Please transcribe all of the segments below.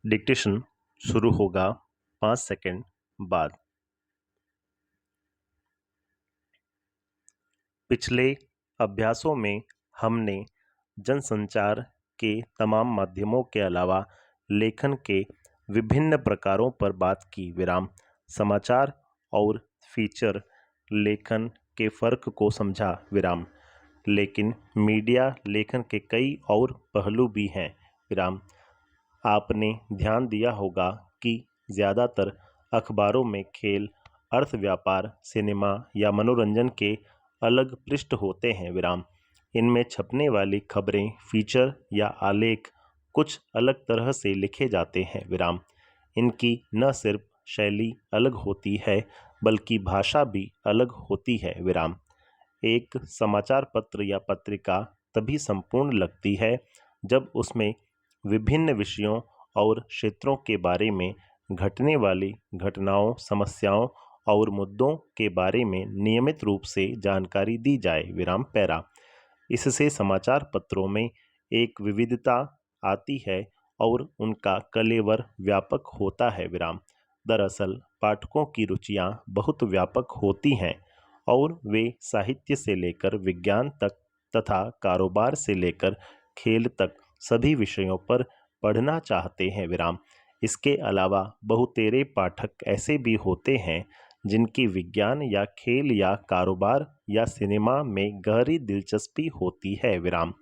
Dictation शुरू होगा 5 second बाद। पिछले अभ्यासों में हमने जनसंचार के तमाम माध्यमों के अलावा लेखन के विभिन्न प्रकारों पर बात की। विराम। समाचार और फीचर लेखन के फर्क को समझा। विराम। लेकिन मीडिया लेखन के कई और पहलू भी हैं। विराम। आपने ध्यान दिया होगा कि ज़्यादातर अखबारों में खेल, अर्थ, व्यापार, सिनेमा या मनोरंजन के अलग पृष्ठ होते हैं। विराम। इनमें छपने वाली खबरें, फीचर या आलेख कुछ अलग तरह से लिखे जाते हैं। विराम। इनकी न सिर्फ शैली अलग होती है बल्कि भाषा भी अलग होती है। विराम। एक समाचार पत्र या पत्रिका तभी संपूर्ण लगती है जब उसमें विभिन्न विषयों और क्षेत्रों के बारे में घटने वाली घटनाओं, समस्याओं और मुद्दों के बारे में नियमित रूप से जानकारी दी जाए। विराम पैरा। इससे समाचार पत्रों में एक विविधता आती है और उनका कलेवर व्यापक होता है। विराम। दरअसल पाठकों की रुचियां बहुत व्यापक होती हैं और वे साहित्य से लेकर विज्ञान तक तथा कारोबार से लेकर खेल तक सभी विषयों पर पढ़ना चाहते हैं। विराम। इसके अलावा बहुतेरे पाठक ऐसे भी होते हैं जिनकी विज्ञान या खेल या कारोबार या सिनेमा में गहरी दिलचस्पी होती है। विराम।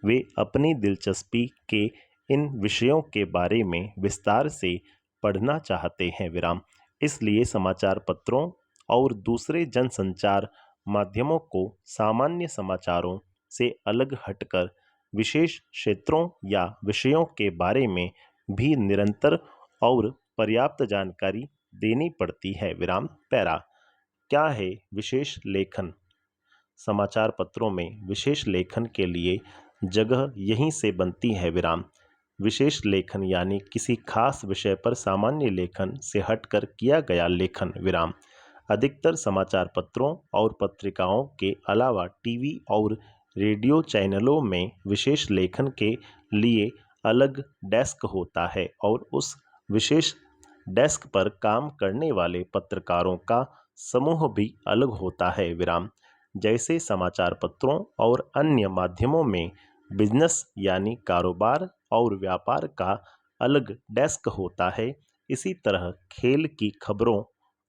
वे अपनी दिलचस्पी के इन विषयों के बारे में विस्तार से पढ़ना चाहते हैं। विराम। इसलिए समाचार पत्रों और दूसरे जनसंचार माध्यमों को सामान्य समाचारों से अलग हटकर विशेष क्षेत्रों या विषयों के बारे में भी निरंतर और पर्याप्त जानकारी देनी पड़ती है। विराम पैरा। क्या है विशेष लेखन? समाचार पत्रों में विशेष लेखन के लिए जगह यहीं से बनती है। विराम। विशेष लेखन यानी किसी खास विषय पर सामान्य लेखन से हटकर किया गया लेखन। विराम। अधिकतर समाचार पत्रों और पत्रिकाओं के अलावा टीवी और रेडियो चैनलों में विशेष लेखन के लिए अलग डेस्क होता है और उस विशेष डेस्क पर काम करने वाले पत्रकारों का समूह भी अलग होता है। विराम। जैसे समाचार पत्रों और अन्य माध्यमों में बिजनेस यानी कारोबार और व्यापार का अलग डेस्क होता है, इसी तरह खेल की खबरों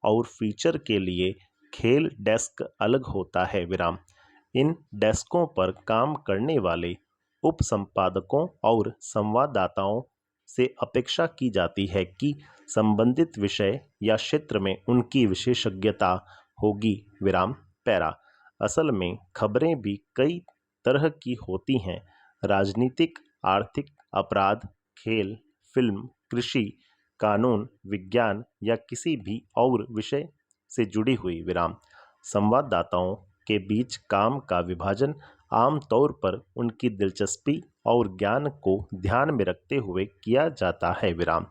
और फीचर के लिए खेल डेस्क अलग होता है। विराम। इन डेस्कों पर काम करने वाले उप संपादकों और संवाददाताओं से अपेक्षा की जाती है कि संबंधित विषय या क्षेत्र में उनकी विशेषज्ञता होगी। विराम पैरा। असल में खबरें भी कई तरह की होती हैं। राजनीतिक, आर्थिक, अपराध, खेल, फिल्म, कृषि, कानून, विज्ञान या किसी भी और विषय से जुड़ी हुई। विराम। संवाददाताओं के बीच काम का विभाजन आमतौर पर उनकी दिलचस्पी और ज्ञान को ध्यान में रखते हुए किया जाता है। विराम।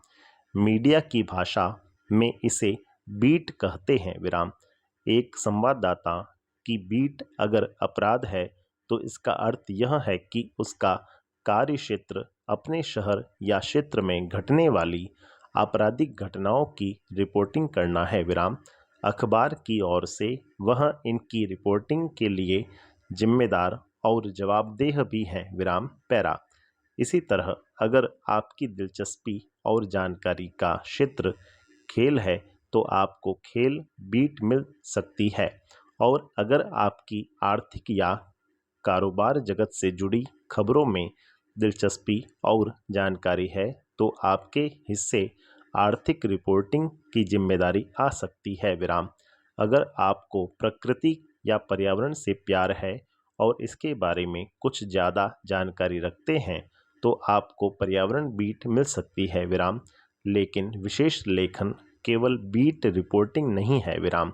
मीडिया की भाषा में इसे बीट कहते हैं। विराम। एक संवाददाता की बीट अगर अपराध है तो इसका अर्थ यह है कि उसका कार्य क्षेत्र अपने शहर या क्षेत्र में घटने वाली आपराधिक घटनाओं की रिपोर्टिंग करना है। विराम। अखबार की ओर से वह इनकी रिपोर्टिंग के लिए जिम्मेदार और जवाबदेह भी हैं। विराम पैरा। इसी तरह अगर आपकी दिलचस्पी और जानकारी का क्षेत्र खेल है तो आपको खेल बीट मिल सकती है, और अगर आपकी आर्थिक या कारोबार जगत से जुड़ी खबरों में दिलचस्पी और जानकारी है तो आपके हिस्से आर्थिक रिपोर्टिंग की जिम्मेदारी आ सकती है। विराम। अगर आपको प्रकृति या पर्यावरण से प्यार है और इसके बारे में कुछ ज़्यादा जानकारी रखते हैं तो आपको पर्यावरण बीट मिल सकती है। विराम। लेकिन विशेष लेखन केवल बीट रिपोर्टिंग नहीं है। विराम।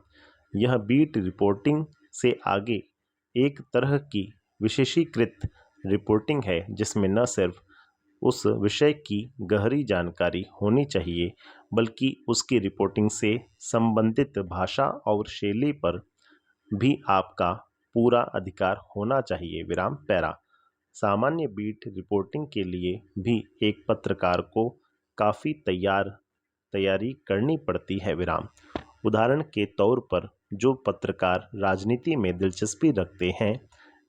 यह बीट रिपोर्टिंग से आगे एक तरह की विशेषीकृत रिपोर्टिंग है जिसमें न सिर्फ उस विषय की गहरी जानकारी होनी चाहिए बल्कि उसकी रिपोर्टिंग से संबंधित भाषा और शैली पर भी आपका पूरा अधिकार होना चाहिए। विराम पैरा। सामान्य बीट रिपोर्टिंग के लिए भी एक पत्रकार को काफ़ी तैयारी करनी पड़ती है विराम। उदाहरण के तौर पर जो पत्रकार राजनीति में दिलचस्पी रखते हैं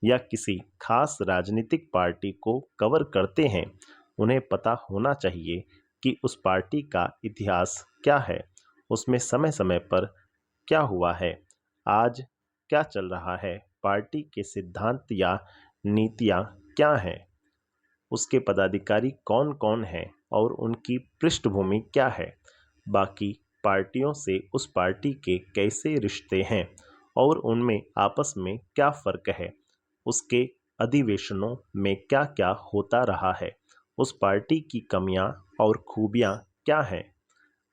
या किसी खास राजनीतिक पार्टी को कवर करते हैं, उन्हें पता होना चाहिए कि उस पार्टी का इतिहास क्या है, उसमें समय समय पर क्या हुआ है, आज क्या चल रहा है, पार्टी के सिद्धांत या नीतियाँ क्या हैं, उसके पदाधिकारी कौन कौन हैं और उनकी पृष्ठभूमि क्या है, बाकी पार्टियों से उस पार्टी के कैसे रिश्ते हैं और उनमें आपस में क्या फ़र्क है, उसके अधिवेशनों में क्या क्या होता रहा है, उस पार्टी की कमियां और खूबियां क्या हैं,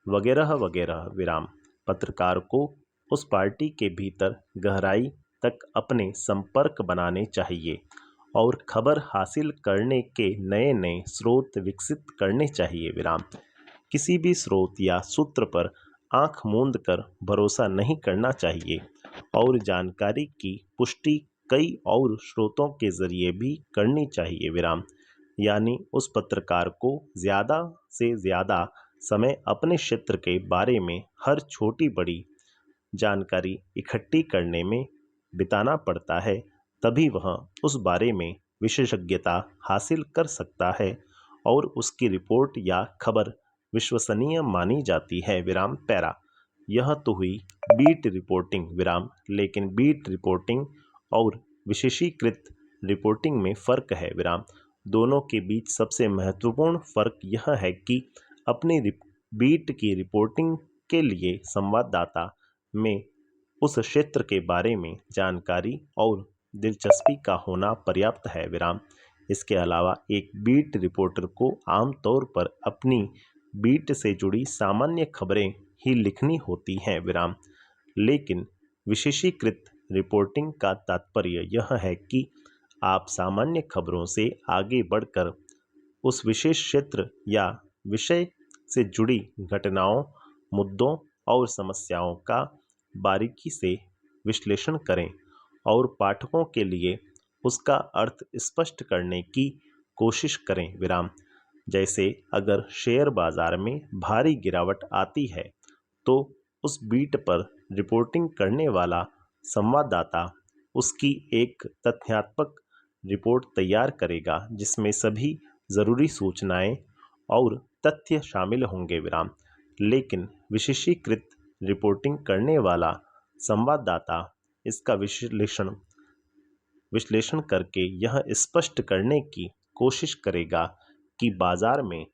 वगैरह वगैरह विराम। पत्रकार को उस पार्टी के भीतर गहराई तक अपने संपर्क बनाने चाहिए और खबर हासिल करने के नए नए स्रोत विकसित करने चाहिए विराम। किसी भी स्रोत या सूत्र पर आंख मूंद कर भरोसा नहीं करना चाहिए और जानकारी की पुष्टि कई और स्रोतों के जरिए भी करनी चाहिए विराम। यानी उस पत्रकार को ज़्यादा से ज़्यादा समय अपने क्षेत्र के बारे में हर छोटी बड़ी जानकारी इकट्ठी करने में बिताना पड़ता है, तभी वह उस बारे में विशेषज्ञता हासिल कर सकता है और उसकी रिपोर्ट या खबर विश्वसनीय मानी जाती है विराम पैरा। यह तो हुई बीट रिपोर्टिंग विराम, लेकिन बीट रिपोर्टिंग और विशेषीकृत रिपोर्टिंग में फ़र्क है विराम। दोनों के बीच सबसे महत्वपूर्ण फ़र्क यह है कि अपनी बीट की रिपोर्टिंग के लिए संवाददाता में उस क्षेत्र के बारे में जानकारी और दिलचस्पी का होना पर्याप्त है विराम। इसके अलावा एक बीट रिपोर्टर को आमतौर पर अपनी बीट से जुड़ी सामान्य खबरें ही लिखनी होती हैं विराम। लेकिन विशेषीकृत रिपोर्टिंग का तात्पर्य यह है कि आप सामान्य खबरों से आगे बढ़कर उस विशेष क्षेत्र या विषय से जुड़ी घटनाओं, मुद्दों और समस्याओं का बारीकी से विश्लेषण करें और पाठकों के लिए उसका अर्थ स्पष्ट करने की कोशिश करें विराम। जैसे अगर शेयर बाजार में भारी गिरावट आती है तो उस बीट पर रिपोर्टिंग करने वाला संवाददाता उसकी एक तथ्यात्मक रिपोर्ट तैयार करेगा जिसमें सभी ज़रूरी सूचनाएं और तथ्य शामिल होंगे विराम। लेकिन विशेषीकृत रिपोर्टिंग करने वाला संवाददाता इसका विश्लेषण करके यह स्पष्ट करने की कोशिश करेगा कि बाजार में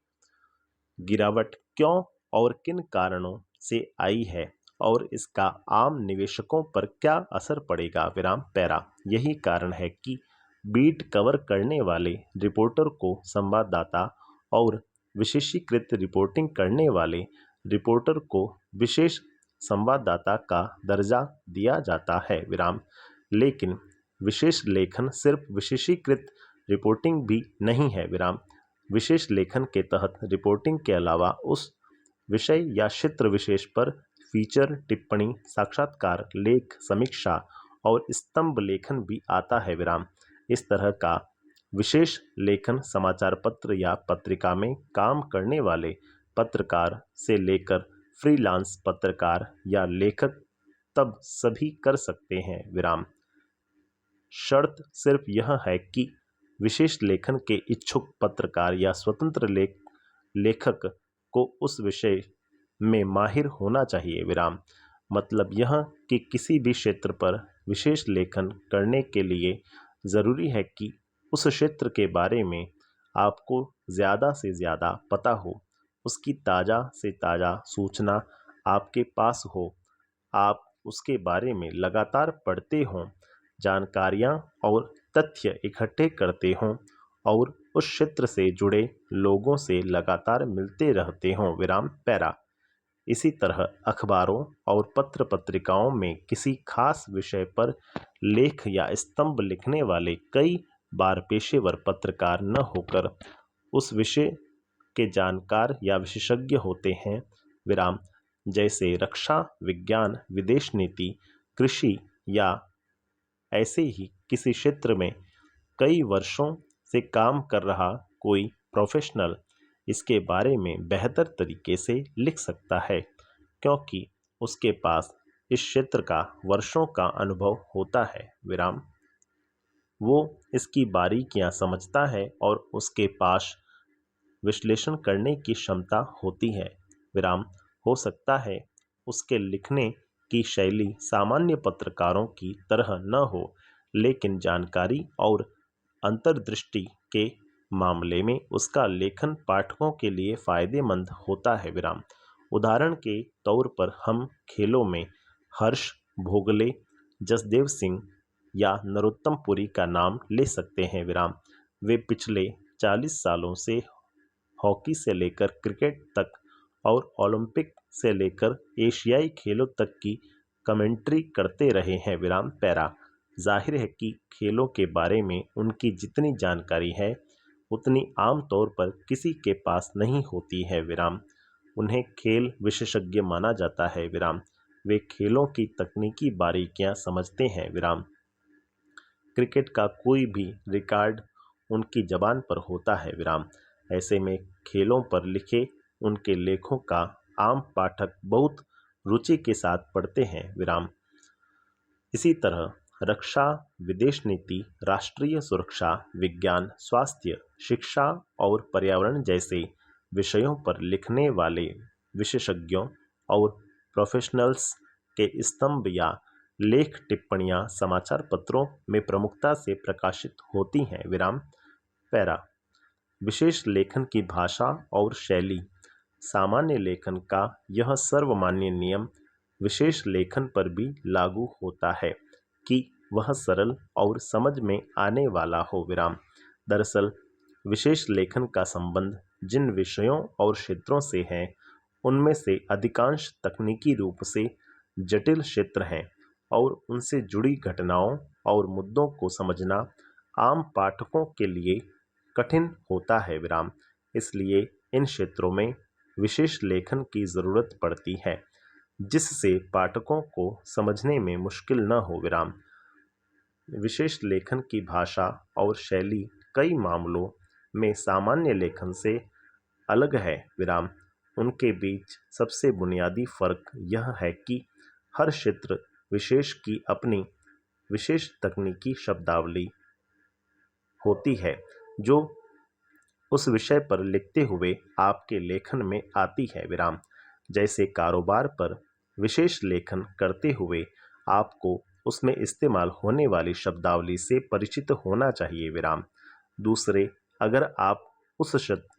गिरावट क्यों और किन कारणों से आई है और इसका आम निवेशकों पर क्या असर पड़ेगा विराम पैरा। यही कारण है कि बीट कवर करने वाले रिपोर्टर को संवाददाता और विशेषीकृत रिपोर्टिंग करने वाले रिपोर्टर को विशेष संवाददाता का दर्जा दिया जाता है विराम। लेकिन विशेष लेखन सिर्फ विशेषीकृत रिपोर्टिंग भी नहीं है विराम। विशेष लेखन के तहत रिपोर्टिंग के अलावा उस विषय या क्षेत्र विशेष पर फीचर, टिप्पणी, साक्षात्कार, लेख, समीक्षा और स्तंभ लेखन भी आता है विराम। इस तरह का विशेष लेखन समाचार पत्र या पत्रिका में काम करने वाले पत्रकार से लेकर फ्रीलांस पत्रकार या लेखक तब सभी कर सकते हैं विराम। शर्त सिर्फ यह है कि विशेष लेखन के इच्छुक पत्रकार या स्वतंत्र लेखक को उस विषय में माहिर होना चाहिए विराम। मतलब यह कि किसी भी क्षेत्र पर विशेष लेखन करने के लिए ज़रूरी है कि उस क्षेत्र के बारे में आपको ज़्यादा से ज़्यादा पता हो, उसकी ताज़ा से ताज़ा सूचना आपके पास हो, आप उसके बारे में लगातार पढ़ते हों, जानकारियाँ और तथ्य इकट्ठे करते हों और उस क्षेत्र से जुड़े लोगों से लगातार मिलते रहते हों विराम पैरा। इसी तरह अखबारों और पत्र पत्रिकाओं में किसी खास विषय पर लेख या स्तंभ लिखने वाले कई बार पेशेवर पत्रकार न होकर उस विषय के जानकार या विशेषज्ञ होते हैं विराम। जैसे रक्षा विज्ञान, विदेश नीति, कृषि या ऐसे ही किसी क्षेत्र में कई वर्षों से काम कर रहा कोई प्रोफेशनल इसके बारे में बेहतर तरीके से लिख सकता है, क्योंकि उसके पास इस क्षेत्र का वर्षों का अनुभव होता है। विराम। वो इसकी बारीकियां समझता है और उसके पास विश्लेषण करने की क्षमता होती है। विराम। हो सकता है उसके लिखने की शैली सामान्य पत्रकारों की तरह न हो, लेकिन जानकारी और अंतर्दृष्टि के मामले में उसका लेखन पाठकों के लिए फायदेमंद होता है। विराम। उदाहरण के तौर पर हम खेलों में हर्ष भोगले, जसदेव सिंह या नरोत्तम पुरी का नाम ले सकते हैं। विराम। वे पिछले 40 सालों से हॉकी से लेकर क्रिकेट तक और ओलंपिक से लेकर एशियाई खेलों तक की कमेंट्री करते रहे हैं। विराम। पैरा। जाहिर है कि खेलों के बारे में उनकी जितनी जानकारी है उतनी आम तौर पर किसी के पास नहीं होती है। विराम। उन्हें खेल विशेषज्ञ माना जाता है। विराम। वे खेलों की तकनीकी बारीकियां समझते हैं। विराम। क्रिकेट का कोई भी रिकॉर्ड उनकी जबान पर होता है। विराम। ऐसे में खेलों पर लिखे उनके लेखों का आम पाठक बहुत रुचि के साथ पढ़ते हैं। विराम। इसी तरह रक्षा, विदेश नीति, राष्ट्रीय सुरक्षा, विज्ञान, स्वास्थ्य, शिक्षा और पर्यावरण जैसे विषयों पर लिखने वाले विशेषज्ञों और प्रोफेशनल्स के स्तंभ या लेख टिप्पणियां समाचार पत्रों में प्रमुखता से प्रकाशित होती हैं। विराम। पैरा। विशेष लेखन की भाषा और शैली। सामान्य लेखन का यह सर्वमान्य नियम विशेष लेखन पर भी लागू होता है कि वह सरल और समझ में आने वाला हो। विराम। दरअसल विशेष लेखन का संबंध जिन विषयों और क्षेत्रों से है उनमें से अधिकांश तकनीकी रूप से जटिल क्षेत्र हैं और उनसे जुड़ी घटनाओं और मुद्दों को समझना आम पाठकों के लिए कठिन होता है। विराम। इसलिए इन क्षेत्रों में विशेष लेखन की जरूरत पड़ती है जिससे पाठकों को समझने में मुश्किल न हो। विराम। विशेष लेखन की भाषा और शैली कई मामलों में सामान्य लेखन से अलग है। विराम। उनके बीच सबसे बुनियादी फर्क यह है कि हर क्षेत्र विशेष की अपनी विशेष तकनीकी शब्दावली होती है जो उस विषय पर लिखते हुए आपके लेखन में आती है। विराम। जैसे कारोबार पर विशेष लेखन करते हुए आपको उसमें इस्तेमाल होने वाली शब्दावली से परिचित होना चाहिए। विराम। दूसरे, अगर आप उस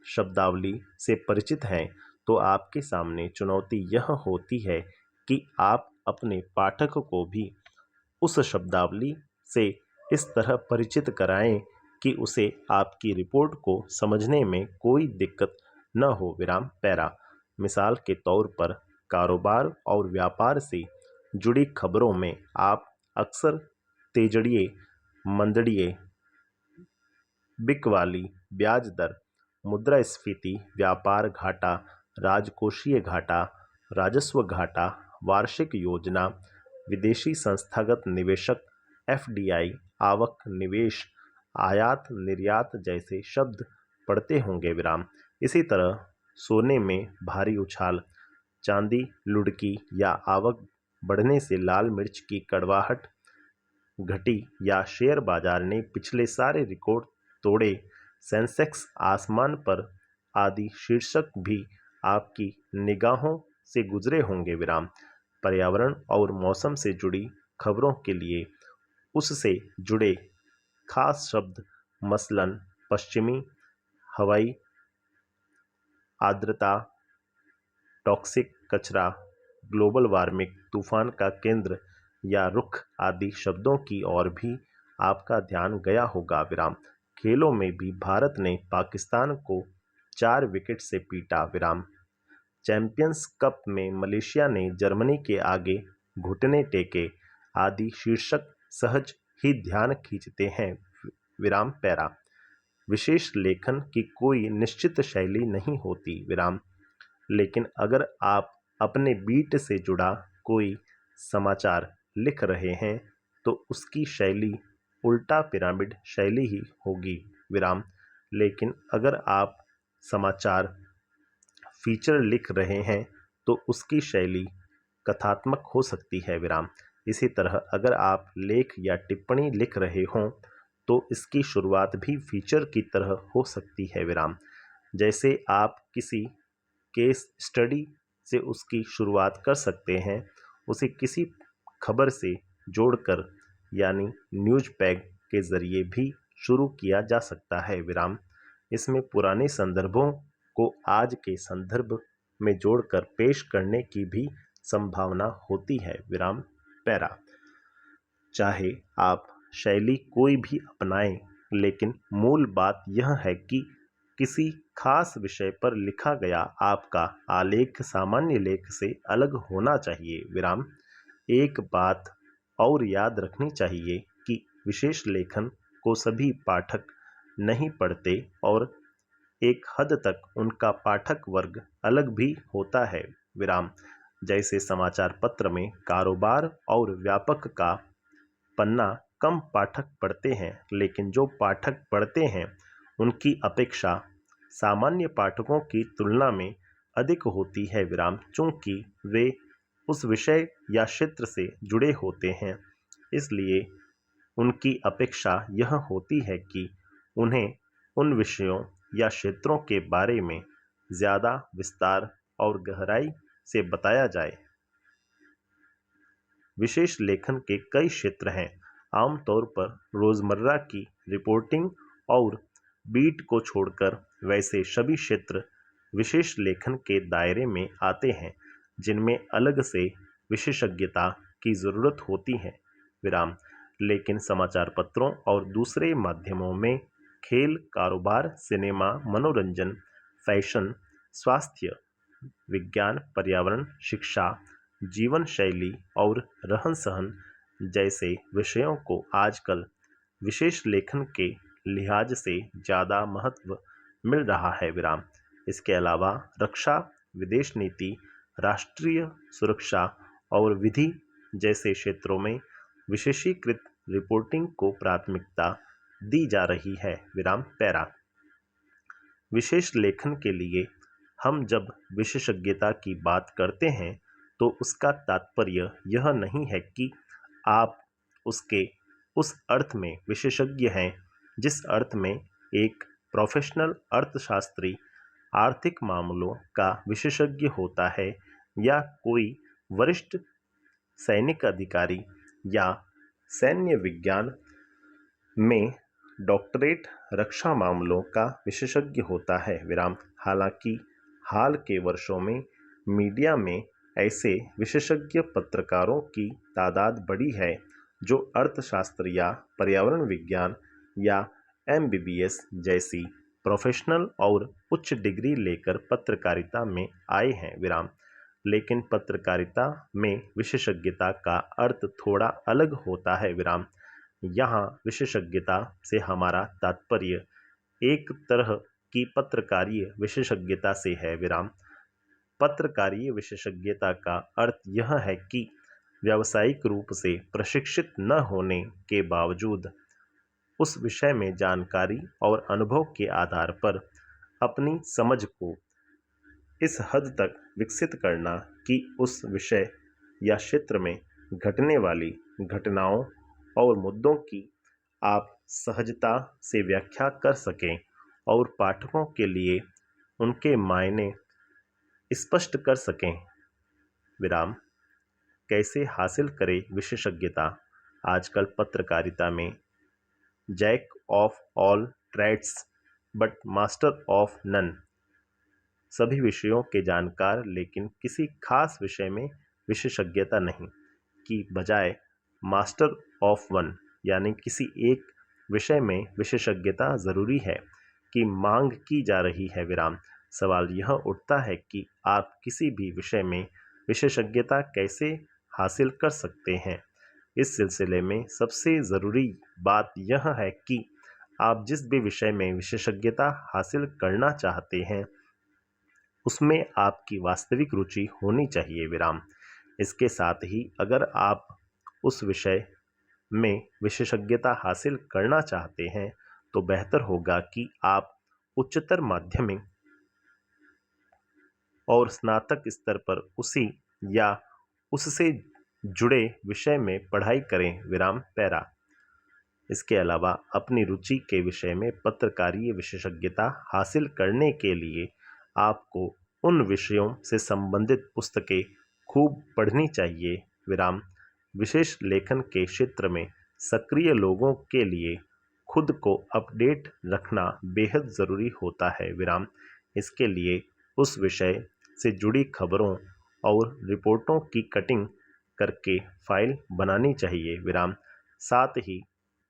शब्दावली से परिचित हैं तो आपके सामने चुनौती यह होती है कि आप अपने पाठक को भी उस शब्दावली से इस तरह परिचित कराएं कि उसे आपकी रिपोर्ट को समझने में कोई दिक्कत न हो। विराम। पैरा। मिसाल के तौर पर कारोबार और व्यापार से जुड़ी खबरों में आप अक्सर तेजड़िए, मंदड़िए, बिकवाली, ब्याज दर, मुद्रास्फीति, व्यापार घाटा, राजकोषीय घाटा, राजस्व घाटा, वार्षिक योजना, विदेशी संस्थागत निवेशक, एफडीआई, आवक, निवेश, आयात निर्यात जैसे शब्द पढ़ते होंगे। विराम। इसी तरह सोने में भारी उछाल, चांदी लुढ़की या आवक बढ़ने से लाल मिर्च की कड़वाहट घटी या शेयर बाजार ने पिछले सारे रिकॉर्ड तोड़े, सेंसेक्स आसमान पर आदि शीर्षक भी आपकी निगाहों से गुजरे होंगे। विराम। पर्यावरण और मौसम से जुड़ी खबरों के लिए उससे जुड़े खास शब्द मसलन पश्चिमी हवाई आर्द्रता, टॉक्सिक कचरा, ग्लोबल वार्मिंग, तूफान का केंद्र या रुख आदि शब्दों की ओर भी आपका ध्यान गया होगा। विराम। खेलों में भी भारत ने पाकिस्तान को 4 विकेट से पीटा। विराम। चैंपियंस कप में मलेशिया ने जर्मनी के आगे घुटने टेके आदि शीर्षक सहज ही ध्यान खींचते हैं। विराम। पैरा। विशेष लेखन की कोई निश्चित शैली नहीं होती। विराम। लेकिन अगर आप अपने बीट से जुड़ा कोई समाचार लिख रहे हैं तो उसकी शैली उल्टा पिरामिड शैली ही होगी। विराम। लेकिन अगर आप समाचार फीचर लिख रहे हैं तो उसकी शैली कथात्मक हो सकती है विराम। इसी तरह अगर आप लेख या टिप्पणी लिख रहे हों तो इसकी शुरुआत भी फीचर की तरह हो सकती है विराम। जैसे आप किसी केस स्टडी से उसकी शुरुआत कर सकते हैं, उसे किसी खबर से जोड़कर यानी न्यूज पैग के जरिए भी शुरू किया जा सकता है विराम। इसमें पुराने संदर्भों को आज के संदर्भ में जोड़कर पेश करने की भी संभावना होती है विराम। पैरा। चाहे आप शैली कोई भी अपनाएं, लेकिन मूल बात यह है कि किसी खास विषय पर लिखा गया आपका आलेख सामान्य लेख से अलग होना चाहिए विराम। एक बात और याद रखनी चाहिए कि विशेष लेखन को सभी पाठक नहीं पढ़ते और एक हद तक उनका पाठक वर्ग अलग भी होता है विराम। जैसे समाचार पत्र में कारोबार और व्यापक का पन्ना कम पाठक पढ़ते हैं, लेकिन जो पाठक पढ़ते हैं उनकी अपेक्षा सामान्य पाठकों की तुलना में अधिक होती है विराम, चूंकि वे उस विषय या क्षेत्र से जुड़े होते हैं। इसलिए उनकी अपेक्षा यह होती है कि उन्हें उन विषयों या क्षेत्रों के बारे में ज़्यादा विस्तार और गहराई से बताया जाए। विशेष लेखन के कई क्षेत्र हैं। आमतौर पर रोज़मर्रा की रिपोर्टिंग और बीट को छोड़कर वैसे सभी क्षेत्र विशेष लेखन के दायरे में आते हैं जिनमें अलग से विशेषज्ञता की ज़रूरत होती है विराम। लेकिन समाचार पत्रों और दूसरे माध्यमों में खेल, कारोबार, सिनेमा, मनोरंजन, फैशन, स्वास्थ्य, विज्ञान, पर्यावरण, शिक्षा, जीवन शैली और रहन सहन जैसे विषयों को आजकल विशेष लेखन के लिहाज से ज़्यादा महत्व मिल रहा है विराम। इसके अलावा रक्षा, विदेश नीति, राष्ट्रीय सुरक्षा और विधि जैसे क्षेत्रों में विशेषीकृत रिपोर्टिंग को प्राथमिकता दी जा रही है विराम। पैरा। विशेष लेखन के लिए हम जब विशेषज्ञता की बात करते हैं तो उसका तात्पर्य यह नहीं है कि आप उसके उस अर्थ में विशेषज्ञ हैं जिस अर्थ में एक प्रोफेशनल अर्थशास्त्री आर्थिक मामलों का विशेषज्ञ होता है या कोई वरिष्ठ सैनिक अधिकारी या सैन्य विज्ञान में डॉक्टरेट रक्षा मामलों का विशेषज्ञ होता है विराम। हालांकि हाल के वर्षों में मीडिया में ऐसे विशेषज्ञ पत्रकारों की तादाद बढ़ी है जो अर्थशास्त्र या पर्यावरण विज्ञान या एमबीबीएस जैसी प्रोफेशनल और उच्च डिग्री लेकर पत्रकारिता में आए हैं विराम। लेकिन पत्रकारिता में विशेषज्ञता का अर्थ थोड़ा अलग होता है विराम। यहाँ विशेषज्ञता से हमारा तात्पर्य एक तरह की पत्रकारीय विशेषज्ञता से है विराम। पत्रकारीय विशेषज्ञता का अर्थ यह है कि व्यावसायिक रूप से प्रशिक्षित न होने के बावजूद उस विषय में जानकारी और अनुभव के आधार पर अपनी समझ को इस हद तक विकसित करना कि उस विषय या क्षेत्र में घटने वाली घटनाओं और मुद्दों की आप सहजता से व्याख्या कर सकें और पाठकों के लिए उनके मायने स्पष्ट कर सकें विराम। कैसे हासिल करें विशेषज्ञता? आजकल पत्रकारिता में jack of all trades but master of none, सभी विषयों के जानकार लेकिन किसी खास विषय में विशेषज्ञता नहीं की बजाय मास्टर ऑफ वन यानी किसी एक विषय में विशेषज्ञता ज़रूरी है कि मांग की जा रही है विराम। सवाल यह उठता है कि आप किसी भी विषय में विशेषज्ञता कैसे हासिल कर सकते हैं। इस सिलसिले में सबसे ज़रूरी बात यह है कि आप जिस भी विषय में विशेषज्ञता हासिल करना चाहते हैं उसमें आपकी वास्तविक रुचि होनी चाहिए विराम। इसके साथ ही अगर आप उस विषय में विशेषज्ञता हासिल करना चाहते हैं तो बेहतर होगा कि आप उच्चतर माध्यमिक और स्नातक स्तर पर उसी या उससे जुड़े विषय में पढ़ाई करें विराम पैरा। इसके अलावा अपनी रुचि के विषय में पत्रकारीय विशेषज्ञता हासिल करने के लिए आपको उन विषयों से संबंधित पुस्तकें खूब पढ़नी चाहिए विराम। विशेष लेखन के क्षेत्र में सक्रिय लोगों के लिए खुद को अपडेट रखना बेहद ज़रूरी होता है विराम। इसके लिए उस विषय से जुड़ी खबरों और रिपोर्टों की कटिंग करके फाइल बनानी चाहिए विराम। साथ ही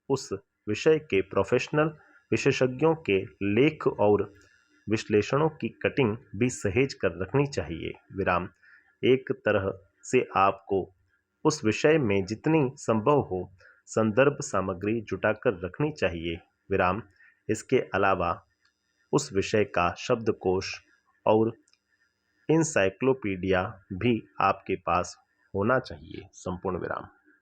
उस विषय के प्रोफेशनल विशेषज्ञों के लेख और विश्लेषणों की कटिंग भी सहेज कर रखनी चाहिए विराम। एक तरह से आपको उस विषय में जितनी संभव हो संदर्भ सामग्री जुटाकर रखनी चाहिए विराम। इसके अलावा उस विषय का शब्दकोश और इंसाइक्लोपीडिया भी आपके पास होना चाहिए संपूर्ण विराम।